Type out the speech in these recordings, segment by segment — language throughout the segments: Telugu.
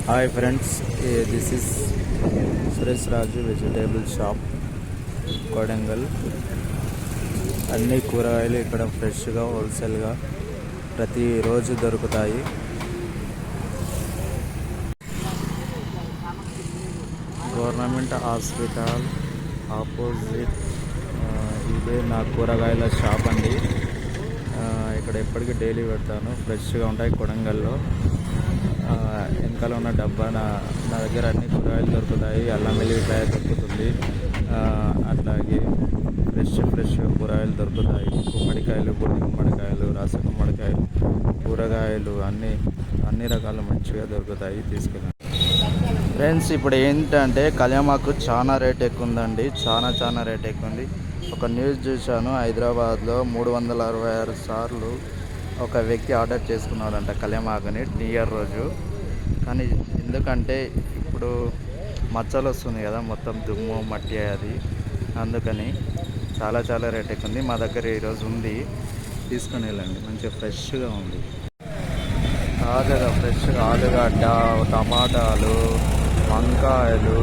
Hi friends, this is Suresh Raju vegetable shop Kodangal. అన్ని కూరగాయలు ఇక్కడ ఫ్రెష్గా హోల్సేల్గా ప్రతిరోజు దొరుకుతాయి. గవర్నమెంట్ హాస్పిటల్ ఆపోజిట్ ఇదే నా కూరగాయల షాప్ అండి. ఇక్కడ ఎప్పటికీ డైలీ పెడతాను, ఫ్రెష్గా ఉంటాయి. కొడంగల్లో వెనకాల ఉన్న డబ్బా నా దగ్గర అన్ని కూరగాయలు దొరుకుతాయి. అల్లం వెల్లిపాయ దొరుకుతుంది, అట్లాగే ఫ్రెష్ కూరగాయలు దొరుకుతాయి. గుమ్మడికాయలు, బుడ్డి గుమ్మడికాయలు, రస గుమ్మడికాయలు, కూరగాయలు అన్ని రకాలు మంచిగా దొరుకుతాయి. తీసుకెళ్ళండి ఫ్రెండ్స్. ఇప్పుడు ఏంటంటే కళ్యామాకు చాలా రేట్ ఎక్కువ ఉందండి, చాలా రేట్ ఎక్కువ ఉంది. ఒక న్యూస్ చూశాను, హైదరాబాద్లో 366 సార్లు ఒక వ్యక్తి ఆర్డర్ చేసుకున్నాడంట కళ్యామాకుని న్యూ ఇయర్ రోజు. కానీ ఎందుకంటే ఇప్పుడు మచ్చలు వస్తుంది కదా, మొత్తం దుమ్ము మట్టి అది, అందుకని చాలా రేట్ ఎక్కువ ఉంది. మా దగ్గర ఈరోజు ఉంది, తీసుకుని వెళ్ళండి. మంచిగా ఫ్రెష్గా ఉంది, తాజాగా ఫ్రెష్గా. ఆలుగడ్డ, టమాటాలు, వంకాయలు,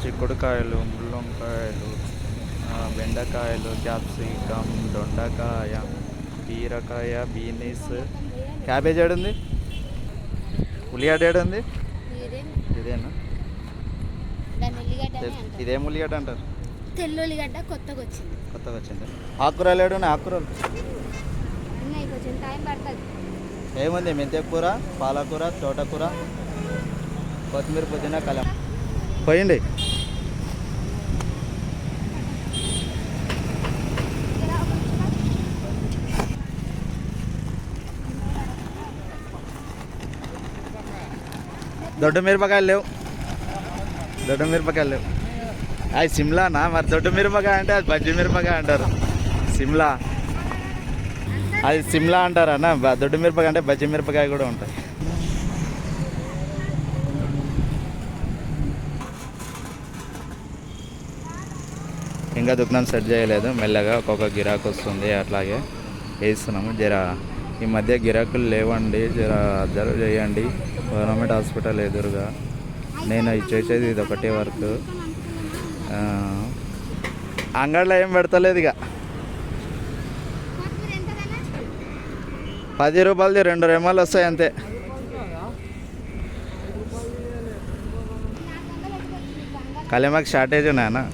చిక్కుడుకాయలు, ముళ్ళొంకాయలు, బెండకాయలు, క్యాప్సికమ్, దొండకాయ, బీరకాయ, బీనీస్, క్యాబేజ్ ఏడుంది, ఉల్లిగడ్డ ఏడుంది, ఇదేనా? ఇదేం ఉల్లిగడ్డ అంటారు? తెల్ల ఉల్లిగడ్డ కొత్తగా వచ్చింది. ఆకుకూరలు ఏడున్నాయి? ఆకుకూరలు టైం పడుతుంది. ఏముంది? మెంతి కూర, పాలకూర, తోటకూర, కొత్తిమీర, పుదీనా, కలం పోయింది. దొడ్డు మిరపకాయలు లేవు, అది సిమ్లానా? మరి దొడ్డు మిరపకాయ అంటే అది బజ్జి మిరపకాయ అంటారు. సిమ్లా అది సిమ్లా అంటారన్నా. దొడ్డు మిరపకాయ అంటే బజ్జి మిరపకాయ కూడా ఉంటాయి. ఇంకా దుకాణం సెట్ చేయలేదు, మెల్లగా ఒక్కొక్క గిరాకు వస్తుంది, అట్లాగే వేస్తున్నాము. ఈ మధ్య గిరాకులు లేవండి, అబ్జర్వ్ చేయండి. గవర్నమెంట్ హాస్పిటల్ ఎదురుగా నేను చేసేది ఇది ఒకటే వర్క్. అంగడిలో ఏం పెడతలేదు ఇక. 10 రూపాయలది 2 రెమ్మలు వస్తాయి అంతే. కళ్యామాకు షార్టేజ్ ఉన్నాయన్నా.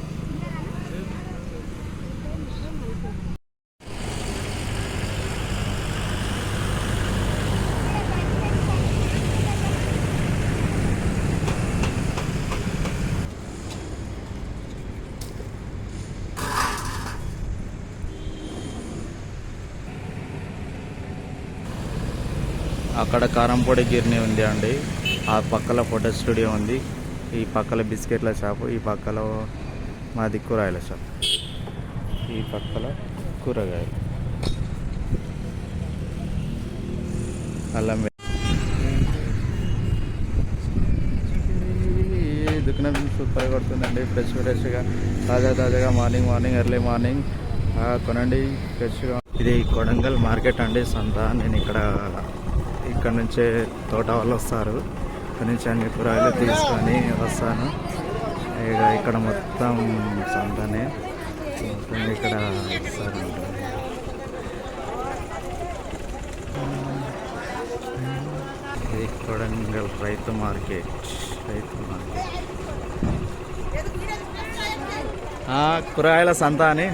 అక్కడ కారంపొడి గిర్నీ ఉంది అండి, ఆ పక్కల ఫోటో స్టూడియో ఉంది, ఈ పక్కల బిస్కెట్ల షాపు, ఈ పక్కల మాది కూరగాయల షాప్, ఈ పక్కల కూరగాయలు, అల్లం దుకాణం సూపర్ కొడుతుందండి. ఫ్రెష్గా తాజాగా మార్నింగ్ ఎర్లీ మార్నింగ్ కొనండి ఫ్రెష్గా. ఇది కొడంగల్ మార్కెట్ అండి, సంత. నేను ఇక్కడ నుంచే తోట వాళ్ళు వస్తారు, ఇక్కడ నుంచి అన్ని కూరగాయలు తీసుకొని వస్తాను. ఇక్కడ మొత్తం సంతనే, ఇక్కడ వస్తారు. ఇది కొడంగల్ రైతు మార్కెట్. కూరగాయల సంత అని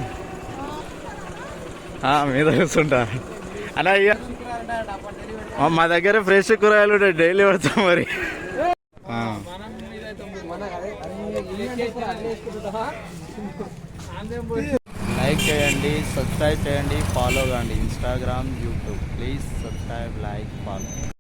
మీద కూర్చుంటా అలా. ఇక మా దగ్గర ఫ్రెష్ కూరగాయలు డైలీ పడతాం. మరి లైక్ చేయండి, సబ్స్క్రైబ్ చేయండి, ఫాలో కండి. Instagram, YouTube. Please subscribe, like, follow.